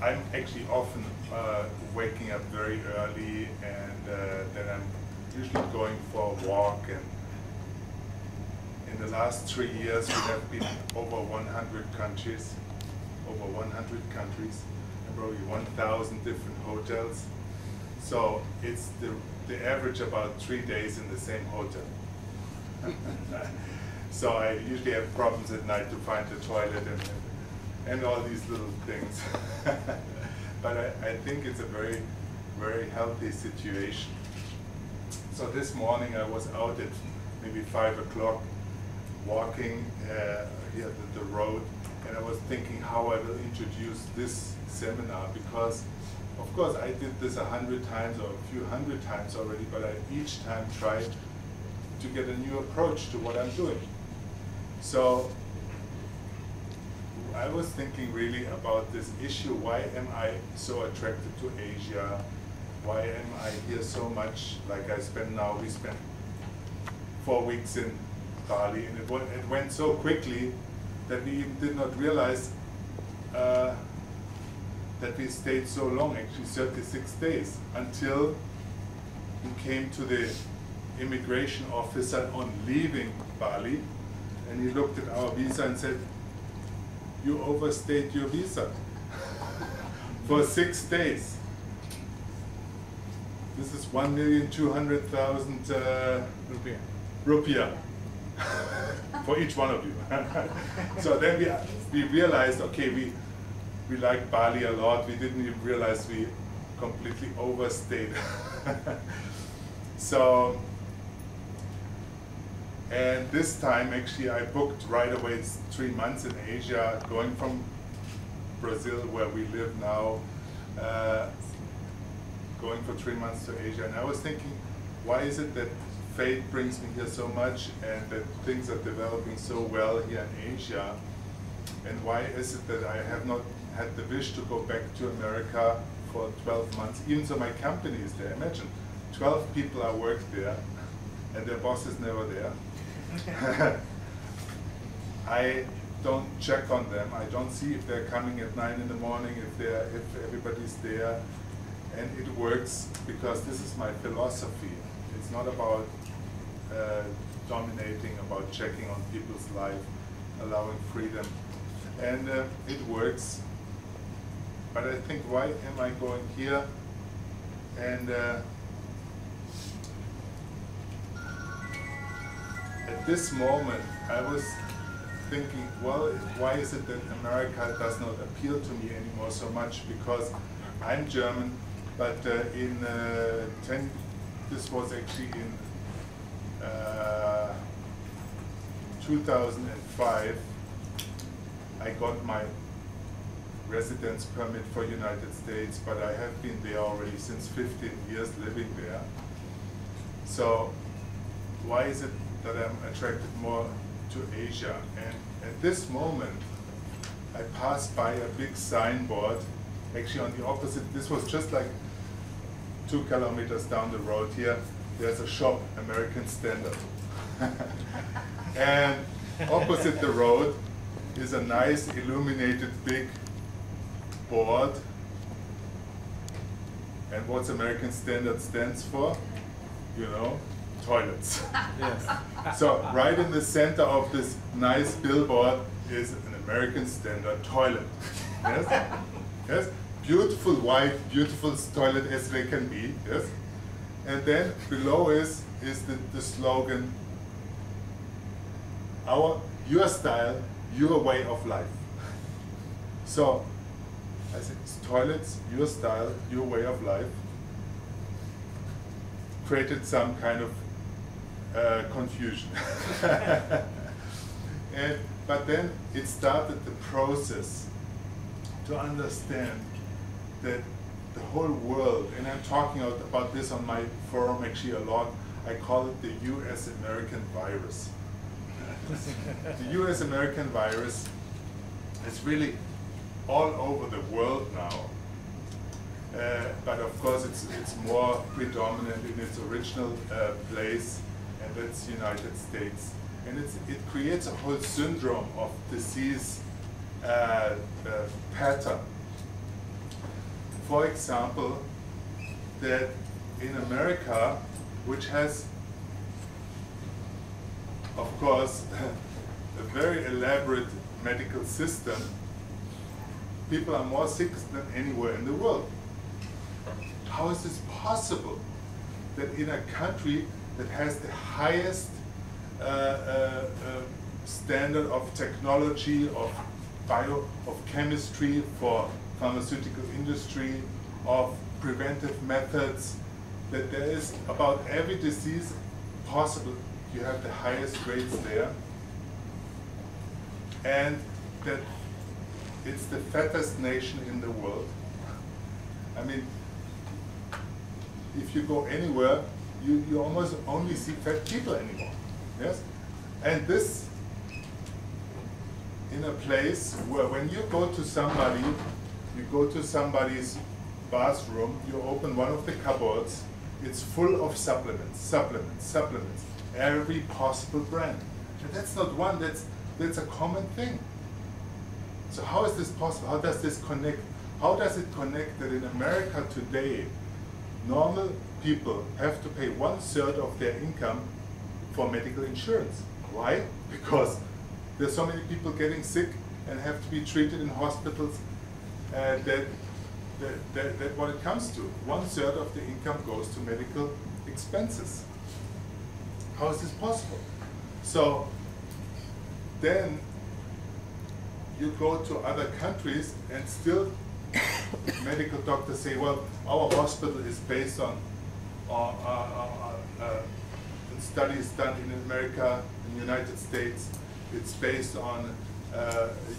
I'm actually often waking up very early, and then I'm usually going for a walk. And in the last 3 years, we have been over 100 countries, and probably 1,000 different hotels. So it's the average about 3 days in the same hotel. So I usually have problems at night to find the toilet and all these little things. But I think it's a very, very healthy situation. So this morning I was out at maybe 5 o'clock walking here the road, and I was thinking how I will introduce this seminar, because of course I did this 100 times or a few hundred times already, but I each time tried to get a new approach to what I'm doing. So I was thinking really about this issue: why am I so attracted to Asia? Why am I here so much? Like we spent 4 weeks in Bali, and it went so quickly that we even did not realize that we stayed so long, actually 36 days, until we came to the immigration officer on leaving Bali, and he looked at our visa and said, "You overstayed your visa for 6 days. This is 1,200,000 rupiah for each one of you." So then we realized, okay, we like Bali a lot. We didn't even realize we completely overstayed. So, and this time actually I booked right away. It's 3 months in Asia, going from Brazil, where we live now, going for 3 months to Asia. And I was thinking, why is it that fate brings me here so much, and that things are developing so well here in Asia? And why is it that I have not had the wish to go back to America for 12 months? Even so, my company is there. Imagine, 12 people are work there, and their boss is never there. I don't check on them. I don't see if they're coming at 9 in the morning, if everybody's there. And it works because this is my philosophy. It's not about dominating, about checking on people's life, allowing freedom. And it works. But I think, why am I going here? And at this moment, I was thinking, well, why is it that America does not appeal to me anymore so much? Because I'm German, but this was actually in 2005, I got my residence permit for United States, but I have been there already since 15 years living there. So why is it that I'm attracted more to Asia? And at this moment, I passed by a big signboard, actually on the opposite. This was just like 2 kilometers down the road here. There's a shop, American Standard. And opposite the road is a nice illuminated big board. And what's American Standard stands for? You know, toilets. Yes. So right in the center of this nice billboard is an American Standard toilet. Yes? Yes? Beautiful white, beautiful toilet as they can be. Yes? And then below is the slogan, your style, your way of life. So I said, toilets, your style, your way of life. Created some kind of confusion. But then it started the process to understand that the whole world, and I'm talking about this on my forum actually a lot, I call it the US-American virus. The US-American virus is really all over the world now, but of course it's more predominant in its original place, and that's the United States. And it creates a whole syndrome of disease pattern. for example, that in America, which has, of course, a very elaborate medical system, people are more sick than anywhere in the world. How is this possible that in a country that has the highest standard of technology, of chemistry for pharmaceutical industry, of preventive methods, that there is about every disease possible, you have the highest rates there, and that it's the fattest nation in the world. I mean, if you go anywhere, you almost only see fat people anymore. Yes? And this in a place where when you go to somebody, you go to somebody's bathroom, you open one of the cupboards, it's full of supplements, every possible brand. And that's not one, that's a common thing. So how is this possible? How does this connect? How does it connect that in America today, normal people have to pay 1/3 of their income for medical insurance? Why? Because there's so many people getting sick and have to be treated in hospitals that what it comes to. 1/3 of the income goes to medical expenses. How is this possible? So then you go to other countries and still medical doctors say, well, our hospital is based on studies done in America, in the United States. It's based on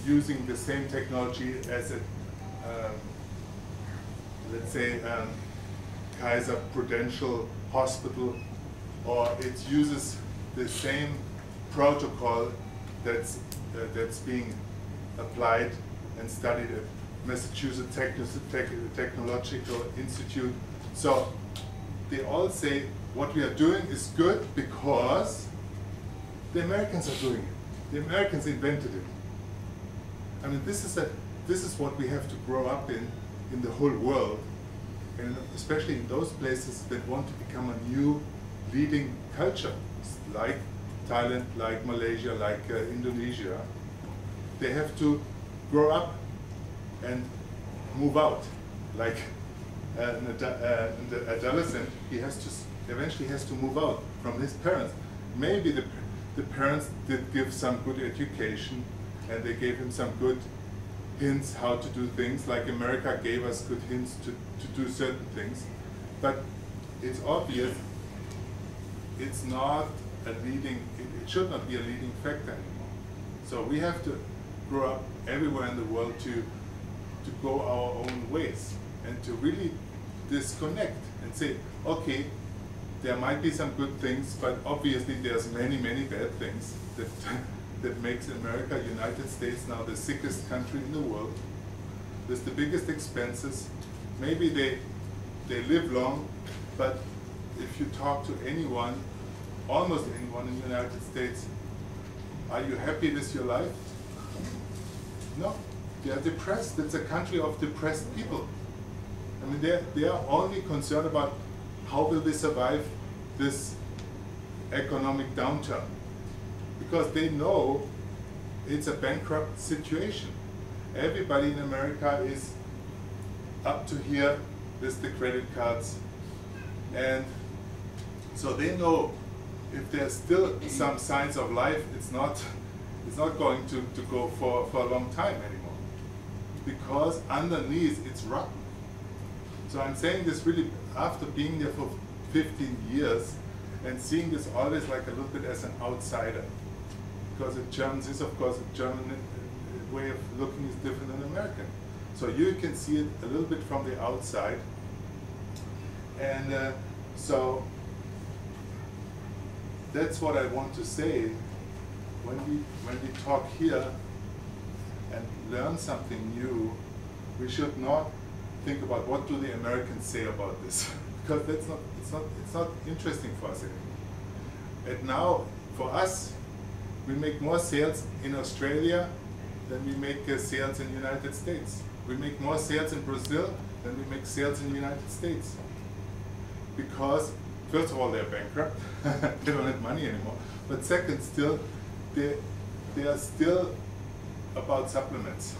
using the same technology as a, let's say, Kaiser Prudential Hospital, or it uses the same protocol that's being applied and studied at Massachusetts Technological Institute. So they all say what we are doing is good because the Americans are doing it. The Americans invented it. I mean, this is what we have to grow up in the whole world, and especially in those places that want to become a new leading culture, like Thailand, like Malaysia, like Indonesia. They have to grow up and move out. Like an adolescent, he eventually has to move out from his parents. Maybe the parents did give some good education and they gave him some good hints how to do things, like America gave us good hints to do certain things. But it's obvious it's not a leading, it should not be a leading factor anymore. So we have to grow up everywhere in the world to go our own ways and to really disconnect and say, okay, there might be some good things, but obviously there's many, many bad things that makes America, United States now the sickest country in the world. There's the biggest expenses. Maybe they live long, but if you talk to anyone, almost anyone in the United States, are you happy with your life? No, they are depressed. It's a country of depressed people. I mean, they are only concerned about how will they survive this economic downturn, because they know it's a bankrupt situation. Everybody in America is up to here with the credit cards, and so they know if there's still some signs of life, it's not going to go for a long time anymore, because underneath it's rotten. So I'm saying this really after being there for 15 years and seeing this always like a little bit as an outsider, because the Germans is, of course, a German way of looking is different than American. So you can see it a little bit from the outside, and so that's what I want to say when we talk here and learn something new. We should not think about what do the Americans say about this, because it's not interesting for us anymore. And now for us, we make more sales in Australia than we make sales in the United States. We make more sales in Brazil than we make sales in the United States. Because, first of all, they're bankrupt, they don't have money anymore. But second, still, they are still about supplements.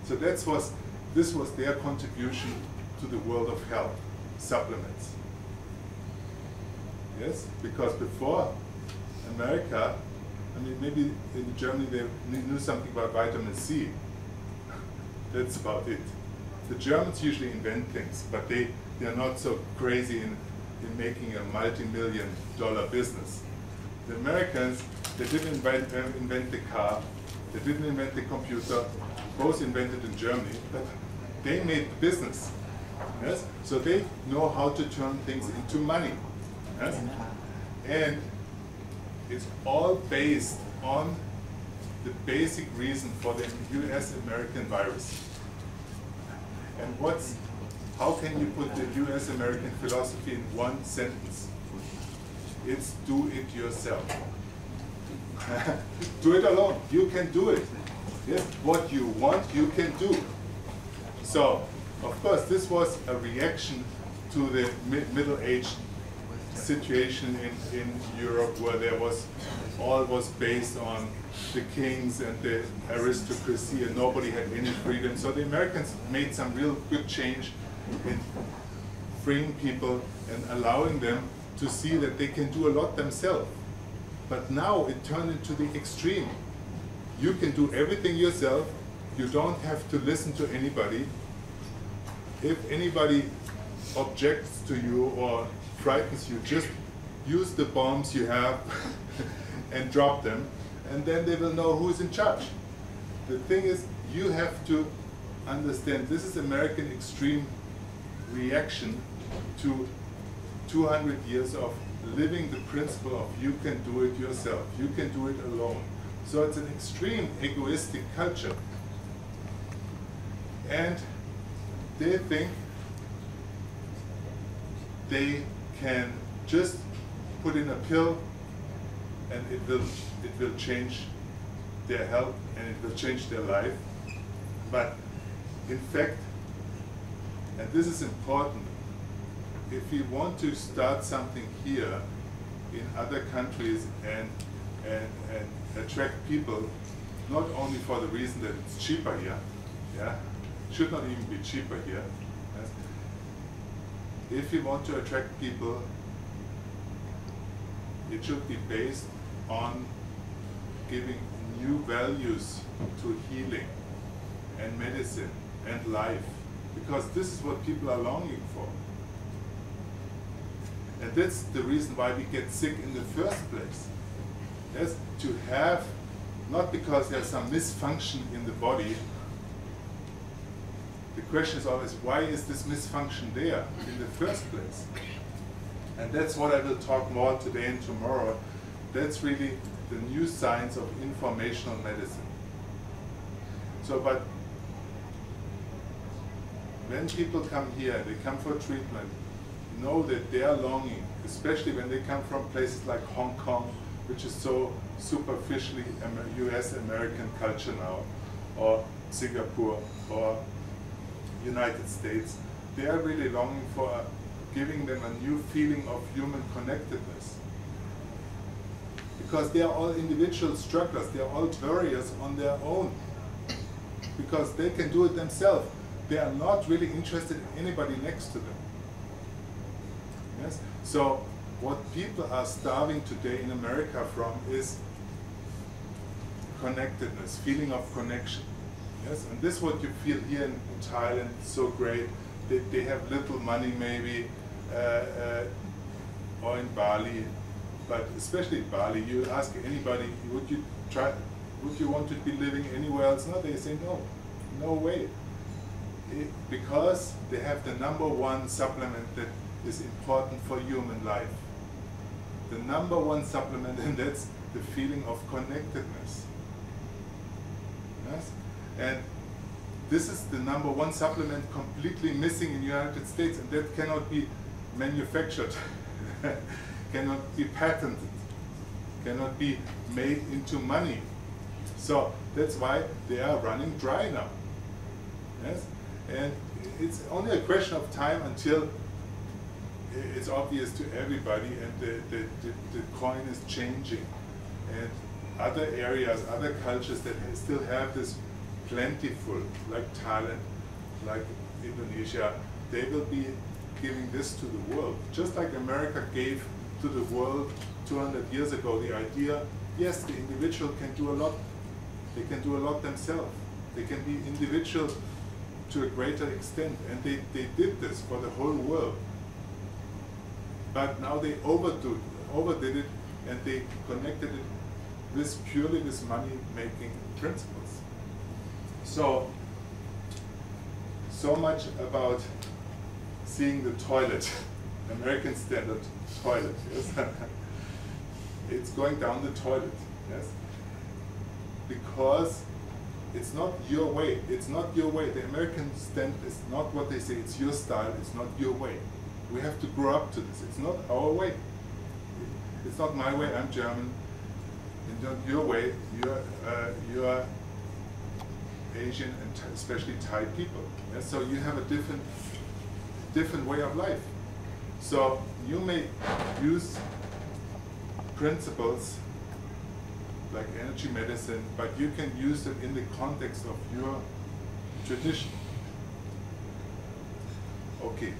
So this was their contribution to the world of health, supplements. Yes, because before America, I mean, maybe in Germany they knew something about vitamin C. That's about it. The Germans usually invent things, but they are not so crazy in making a multi-million-dollar business. The Americans, they didn't invent the car, they didn't invent the computer, both invented in Germany, but they made the business. Yes? So they know how to turn things into money. Yes? And it's all based on the basic reason for the US-American virus. And how can you put the US-American philosophy in one sentence? It's do it yourself. Do it alone. You can do it. Yes? What you want, you can do. So, of course, this was a reaction to the middle-aged situation in Europe, where all was based on the kings and the aristocracy, and nobody had any freedom. So the Americans made some real good change in freeing people and allowing them to see that they can do a lot themselves. But now it turned into the extreme. You can do everything yourself. You don't have to listen to anybody. If anybody objects to you or frightens you, just use the bombs you have and drop them, and then they will know who's in charge. The thing is, you have to understand this is American extreme reaction to 200 years of living the principle of you can do it yourself, you can do it alone. So it's an extreme egoistic culture. And they think they can just put in a pill and it will change their health and it will change their life. But in fact, and this is important, if we want to start something here in other countries and attract people, not only for the reason that it's cheaper here, yeah, it should not even be cheaper here. Yes. If you want to attract people, it should be based on giving new values to healing and medicine and life, because this is what people are longing for. And that's the reason why we get sick in the first place. Yes, to have, not because there's some misfunction in the body. The question is always, why is this misfunction there in the first place? And that's what I will talk more today and tomorrow. That's really the new science of informational medicine. So, but when people come here, they come for treatment, know that they are longing, especially when they come from places like Hong Kong, which is so superficially US-American culture now, or Singapore, or United States. They are really longing for giving them a new feeling of human connectedness. Because they are all individual strugglers, they are all warriors on their own. Because they can do it themselves. They are not really interested in anybody next to them. Yes? So what people are starving today in America from is connectedness, feeling of connection. Yes? And this is what you feel here in Thailand, it's so great. They have little money maybe, or in Bali, but especially in Bali, you ask anybody, would you want to be living anywhere else? No, they say no, no way. Because they have the #1 supplement that is important for human life. The #1 supplement, and that's the feeling of connectedness. Yes? And this is the #1 supplement completely missing in the United States, and that cannot be manufactured, cannot be patented, cannot be made into money. So that's why they are running dry now. Yes? And it's only a question of time until it's obvious to everybody, and the coin is changing. And other areas, other cultures that still have this plentiful, like Thailand, like Indonesia, they will be giving this to the world. Just like America gave to the world 200 years ago the idea, yes, the individual can do a lot. They can do a lot themselves. They can be individual to a greater extent, and they did this for the whole world. But now they overdid it, and they connected it with purely with money-making principles. So much about seeing the toilet, American standard toilet, yes? It's going down the toilet, yes? Because it's not your way, it's not your way. The American stand is not what they say, it's your style, it's not your way. We have to grow up to this, it's not our way. It's not my way, I'm German, and not your way, you're Asian and especially Thai people. Yes? So you have a different way of life. So you may use principles like energy medicine, but you can use it in the context of your tradition. Okay.